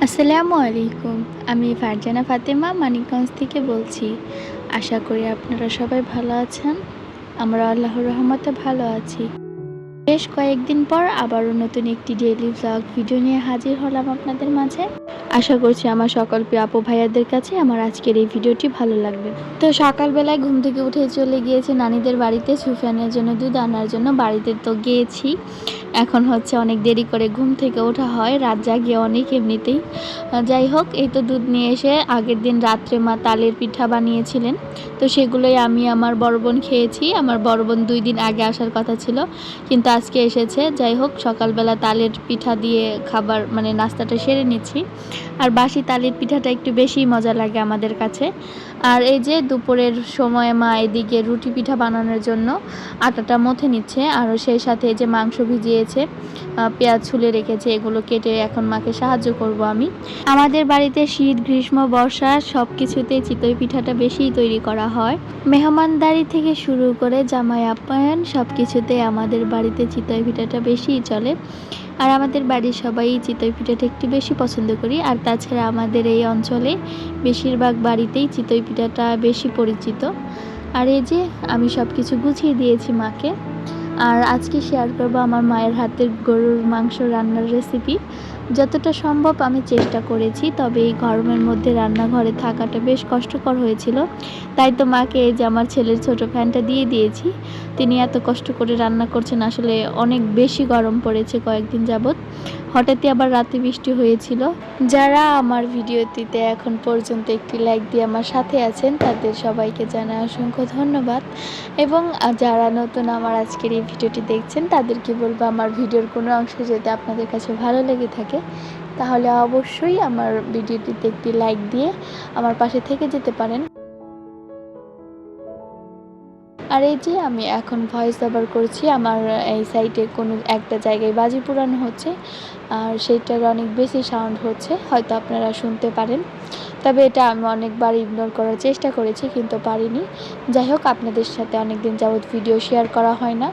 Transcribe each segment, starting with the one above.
আসসালামু আলাইকুম। আমি ফারজানা ফাতেমা মানিকগঞ্জ থেকে বলছি। আশা করি আপনারা সবাই ভালো আছেন। আমরা আল্লাহর রহমতে ভালো আছি। বেশ কয়েকদিন পর আবারও নতুন একটি ডেইলি ভ্লগ ভিডিও নিয়ে হাজির হলাম আপনাদের মাঝে। আশা করছি আমার সকল প্রিয় আপু ভাইয়াদের কাছে আমার আজকের এই ভিডিওটি ভালো লাগবে। তো সকালবেলায় ঘুম থেকে উঠে চলে গিয়েছি নানিদের বাড়িতে সুফিয়ানের জন্য দুধ আনার জন্য। বাড়িতে তো গিয়েছি, এখন হচ্ছে অনেক দেরি করে ঘুম থেকে ওঠা হয়, রাত জাগিয়ে অনেক এমনিতেই। যাই হোক, এই তো দুধ নিয়ে এসে আগের দিন রাত্রে মা তালের পিঠা বানিয়েছিলেন, তো সেগুলোই আমি আমার বড় বোন খেয়েছি। আমার বড় বোন 2 দিন আগে আসার কথা ছিল, কিন্তু আজকে এসেছে। যাই হোক, সকালবেলা তালের পিঠা দিয়ে খাবার মানে নাস্তাটা সেরে নিচ্ছি। আর বাসি তালের পিঠাটা একটু বেশিই মজা লাগে আমাদের কাছে। আর এই যে দুপুরের সময় মা এদিকে রুটি পিঠা বানানোর জন্য আটাটা মথে নিচ্ছে, আর সেই সাথে যে মাংস ভিজিয়েছে, পেঁয়াজ ছুলে রেখেছে, এগুলো কেটে এখন মাকে সাহায্য করব আমি। আমাদের বাড়িতে শীত, গ্রীষ্ম, বর্ষা সব কিছুতেই চিতই পিঠাটা বেশিই তৈরি করা হয়। মেহমানদারি থেকে শুরু করে জামাই আপ্যায়ন সব কিছুতেই আমাদের বাড়িতে চিতই পিঠাটা বেশিই চলে। আর আমাদের বাড়ির সবাই চিতই পিঠাটা একটু বেশি পছন্দ করি। আর তাছাড়া আমাদের এই অঞ্চলে বেশিরভাগ বাড়িতেই চিতই পিঠাটা বেশি পরিচিত। আর এই যে আমি সব কিছু গুছিয়ে দিয়েছি মাকে। আর আজকে শেয়ার করব আমার মায়ের হাতের গরুর মাংস রান্নার রেসিপি। যতটা সম্ভব আমি চেষ্টা করেছি, তবে এই গরমের মধ্যে রান্নাঘরে থাকাটা বেশ কষ্টকর হয়েছিল। তাই তো মাকে এই যে আমার ছেলের ছোট ফ্যানটা দিয়ে দিয়েছি। তিনি এত কষ্ট করে রান্না করছেন, আসলে অনেক বেশি গরম পড়েছে কয়েকদিন যাবৎ। হঠাৎই আবার রাতে বৃষ্টি হয়েছিল। যারা আমার ভিডিওটিতে এখন পর্যন্ত একটি লাইক দিয়ে আমার সাথে আছেন, তাদের সবাইকে জানাই অসংখ্য ধন্যবাদ। এবং যারা নতুন আমার আজকের এই ভিডিওটি দেখছেন, তাদেরকে বলবো আমার ভিডিওর কোনো অংশ যদি আপনাদের কাছে ভালো লেগে থাকে, তাহলে অবশ্যই আমার ভিডিওটিতে একটি লাইক দিয়ে আমার পাশে থেকে যেতে পারেন। আর এই যে আমি এখন ভয়েস ওভার করছি, আমার এই সাইডে কোনো একটা জায়গায় বাজি পোড়ানো হচ্ছে, আর সেইটার অনেক বেশি সাউন্ড হচ্ছে, হয়তো আপনারা শুনতে পারেন। তবে এটা আমি অনেকবার ইগনোর করার চেষ্টা করেছি, কিন্তু পারিনি। যাই হোক, আপনাদের সাথে অনেক দিন যাবৎ ভিডিও শেয়ার করা হয় না,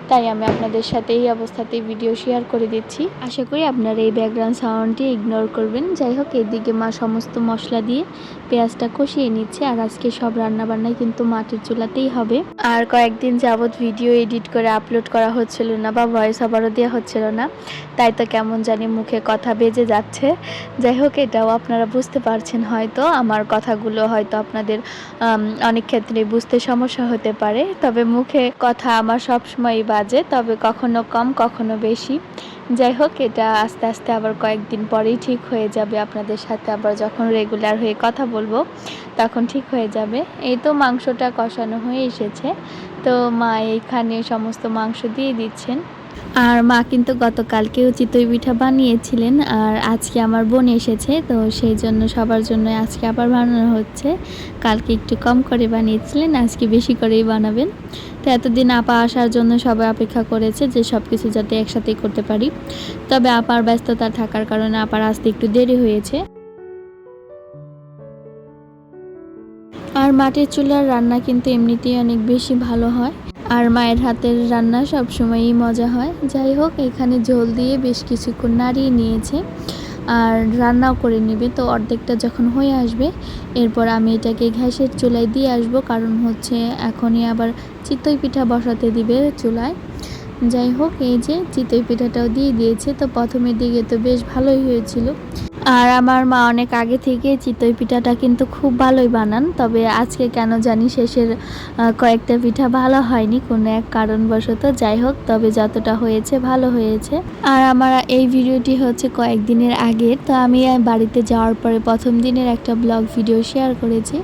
তাই আমি আপনাদের সাথে এই অবস্থাতেই ভিডিও শেয়ার করে দিচ্ছি। আশা করি আপনারা এই ব্যাকগ্রাউন্ড সাউন্ডটি ইগনোর করবেন। যাই হোক, এদিকে মা সমস্ত মশলা দিয়ে পেঁয়াজটা কষিয়ে নিচ্ছে। আর আজকে সব রান্নাবান্নাই কিন্তু মাটির চুলাতেই হবে। আর কয়েকদিন যাবৎ ভিডিও এডিট করে আপলোড করা হচ্ছিল না, বা ভয়েস ওভারও দেওয়া হচ্ছিল না, তাই তো কেমন জানি মুখে কথা বেজে যাচ্ছে। যাই হোক, এটাও আপনারা বুঝতে পারছেন হয়তো, আমার কথাগুলো হয়তো আপনাদের অনেক ক্ষেত্রে বুঝতে সমস্যা হতে পারে। তবে মুখে কথা আমার সবসময়ই বাজে, তবে কখনো কম কখনো বেশি। যাই হোক, এটা আস্তে আস্তে আবার কয়েকদিন পরেই ঠিক হয়ে যাবে। আপনাদের সাথে আবার যখন রেগুলার হয়ে কথা বলবো, তখন ঠিক হয়ে যাবে। এই তো মাংসটা কষানো হয়ে এসেছে, তো মা এইখানে সমস্ত মাংস দিয়ে দিচ্ছেন। আর মা কিন্তু গতকালকেও চিতই পিঠা বানিয়েছিলেন, আর আজকে আমার বোন এসেছে, তো সেই জন্য সবার জন্য আজকে আবার বানানো হচ্ছে। কালকে একটু কম করে বানিয়েছিলেন, আজকে বেশি করেই বানাবেন। তো এতদিন আপা আসার জন্য সবাই অপেক্ষা করেছে যে সব কিছু যাতে একসাথেই করতে পারি, তবে আপার ব্যস্ততা থাকার কারণে আপার আসতে একটু দেরি হয়েছে। আর মাটির চুলার রান্না কিন্তু এমনিতেই অনেক বেশি ভালো হয়, আর মায়ের হাতের রান্না সব সময়ই মজা হয়। যাই হোক, এখানে ঝোল দিয়ে বেশ কিছুক্ষণ নাড়িয়ে নিয়েছে, আর রান্নাও করে নেবে। তো অর্ধেকটা যখন হয়ে আসবে, এরপর আমি এটাকে গ্যাসের চুলায় দিয়ে আসবো, কারণ হচ্ছে এখনই আবার চিতই পিঠা বসাতে দিবে চুলায়। যাই হোক, এই যে চিতই পিঠাটাও দিয়ে দিয়েছে। তো প্রথমের দিকে তো বেশ ভালোই হয়েছিল। আর আমার মা অনেক আগে থেকে চিতই পিঠাটা কিন্তু খুব ভালোই বানান, তবে আজকে কেন জানি শেষের কয়েকটা পিঠা ভালো হয়নি কোনো এক কারণবশত। যাই হোক, তবে যতটা হয়েছে ভালো হয়েছে। আর আমার এই ভিডিওটি হচ্ছে কয়েকদিনের আগের, তো আমি বাড়িতে যাওয়ার পরে প্রথম দিনের একটা ব্লগ ভিডিও শেয়ার করেছি,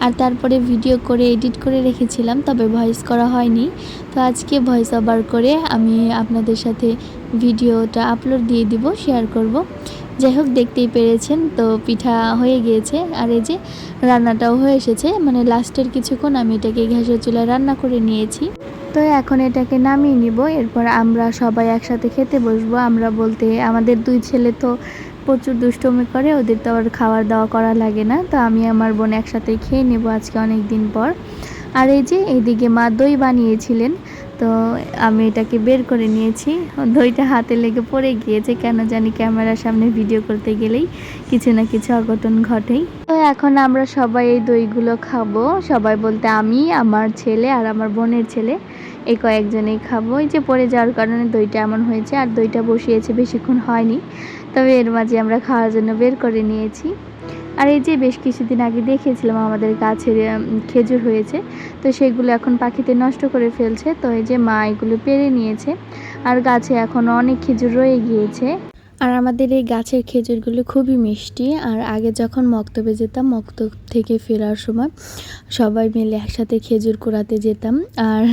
আর তারপরে ভিডিও করে এডিট করে রেখেছিলাম, তবে ভয়েস করা হয়নি। তো আজকে ভয়েস ওভার করে আমি আপনাদের সাথে ভিডিওটা আপলোড দিয়ে দিব, শেয়ার করব। যাই হোক, দেখতেই পেরেছেন তো পিঠা হয়ে গিয়েছে, আর এই যে রান্নাটাও হয়ে এসেছে। মানে লাস্টের কিছুক্ষণ আমি এটাকে গ্যাসের চুলায় রান্না করে নিয়েছি। তো এখন এটাকে নামিয়ে নিব, এরপর আমরা সবাই একসাথে খেতে বসবো। আমরা বলতে আমাদের 2 ছেলে তো প্রচুর দুষ্টুমি করে, ওদের তো আবার খাওয়ার দাওয়া করা লাগে না। তো আমি আমার বোন একসাথেই খেয়ে নেব আজকে অনেক দিন পর। আর এই যে এইদিকে মা দই বানিয়েছিলেন, তো আমি এটাকে বের করে নিয়েছি। দইটা হাতে লেগে পড়ে গিয়েছে, কেন জানি ক্যামেরার সামনে ভিডিও করতে গেলেই কিছু না কিছু অঘটন ঘটেই। তো এখন আমরা সবাই এই দইগুলো খাবো। সবাই বলতে আমি, আমার ছেলে আর আমার বোনের ছেলে, এই কয়েকজনেই খাবো। এই যে পড়ে যাওয়ার কারণে দইটা এমন হয়েছে। আর দইটা বসিয়েছে, বেশিক্ষণ হয়নি, তবে এর মাঝে আমরা খাওয়ার জন্য বের করে নিয়েছি। আর এই যে বেশ কিছুদিন আগে দেখিয়েছিলাম আমাদের গাছের খেজুর হয়েছে, তো সেগুলো এখন পাখিতে নষ্ট করে ফেলছে। তো এই যে মা এগুলো পেড়ে নিয়েছে, আর গাছে এখনও অনেক খেজুর রয়ে গিয়েছে। আর আমাদের এই গাছের খেজুরগুলো খুবই মিষ্টি। আর আগে যখন মক্তবে যেতাম, মক্তব থেকে ফেরার সময় সবাই মিলে একসাথে খেজুর কুড়াতে যেতাম, আর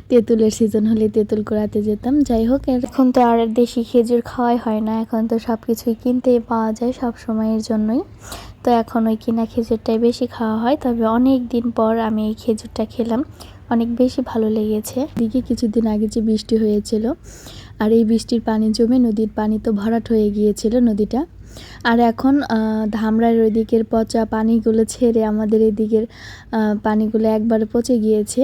তেঁতুলের সিজন হলে তেঁতুল কুড়াতে যেতাম। যাই হোক, এখন তো আর দেশি খেজুর খাওয়াই হয় না, এখন তো সব কিছুই কিনতেই পাওয়া যায় সব সময়ের জন্যই। তো এখন ওই কিনা খেজুরটাই বেশি খাওয়া হয়। তবে অনেক দিন পর আমি এই খেজুরটা খেলাম, অনেক বেশি ভালো লেগেছে। দিকে কিছুদিন আগে যে বৃষ্টি হয়েছিল, আর এই বৃষ্টির পানি জমে নদীর পানি তো ভরাট হয়ে গিয়েছিল নদীটা। আর এখন ধামরার ওই দিকের পচা পানিগুলো ছেড়ে আমাদের এদিকের পানিগুলো একবারে পচে গিয়েছে।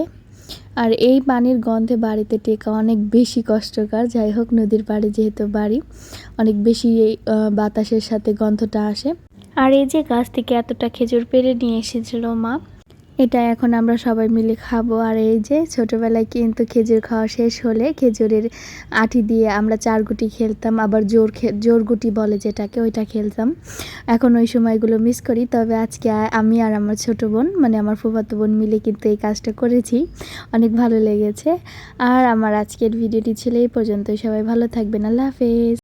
আর এই পানির গন্ধে বাড়িতে টেকা অনেক বেশি কষ্টকর। যাই হোক, নদীর পাড়ে যেহেতু বাড়ি, অনেক বেশি এই বাতাসের সাথে গন্ধটা আসে। আর এই যে গাছ থেকে এতটা খেজুর পেড়ে নিয়ে এসেছিল মা, এটা এখন আমরা সবাই মিলে খাবো। আর এই যে ছোটোবেলায় কিন্তু খেজুর খাওয়া শেষ হলে খেজুরের আঠি দিয়ে আমরা চারগুটি খেলতাম, আবার জোর গুটি বলে যেটাকে, ওইটা খেলতাম। এখন ওই সময়গুলো মিস করি। তবে আজকে আমি আর আমার ছোটো বোন, মানে আমার ফুফাতো বোন মিলে কিন্তু এই কাজটা করেছি, অনেক ভালো লেগেছে। আর আমার আজকের ভিডিওটি ছিল এই পর্যন্তই। সবাই ভালো থাকবেন, আল্লাহ হাফেজ।